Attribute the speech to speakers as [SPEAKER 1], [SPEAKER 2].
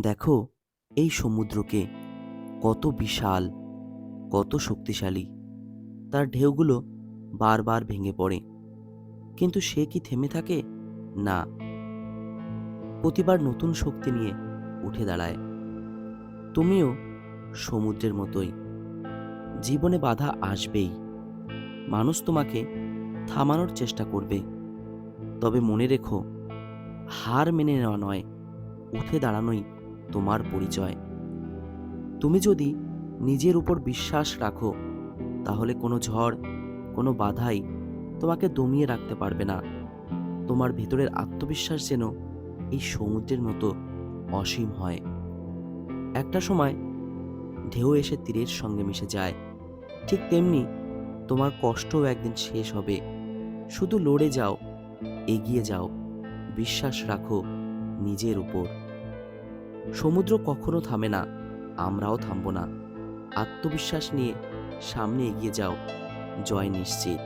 [SPEAKER 1] দেখো এই সমুদ্রকে, কত বিশাল, কত শক্তিশালী। তার ঢেউগুলো বারবার ভেঙে পড়ে, কিন্তু সে কি থেমে থাকে? না, প্রতিবার নতুন শক্তি নিয়ে উঠে দাঁড়ায়। তুমিও সমুদ্রের মতোই, জীবনে বাধা আসবেই। মানুষ তোমাকে থামানোর চেষ্টা করবে, তবে মনে রেখো, হার মেনে নেওয়া নয়, উঠে দাঁড়ানোই তোমার পরিচয়। তুমি যদি নিজের উপর বিশ্বাস রাখো, তাহলে কোনো ঝড়, কোনো বাধাই তোমাকে দমিয়ে রাখতে পারবে না। তোমার ভেতরের আত্মবিশ্বাস যেন এই সমুদ্রের মতো অসীম হয়। একটা সময় ঢেউ এসে তীরের সঙ্গে মিশে যায়, ঠিক তেমনি তোমার কষ্টও একদিন শেষ হবে। শুধু লড়ে যাও, এগিয়ে যাও, বিশ্বাস রাখো নিজের উপর। সমুদ্র কখনো থামে না, আমরাও থামব না। আত্মবিশ্বাস নিয়ে সামনে এগিয়ে যাও, জয় নিশ্চিত।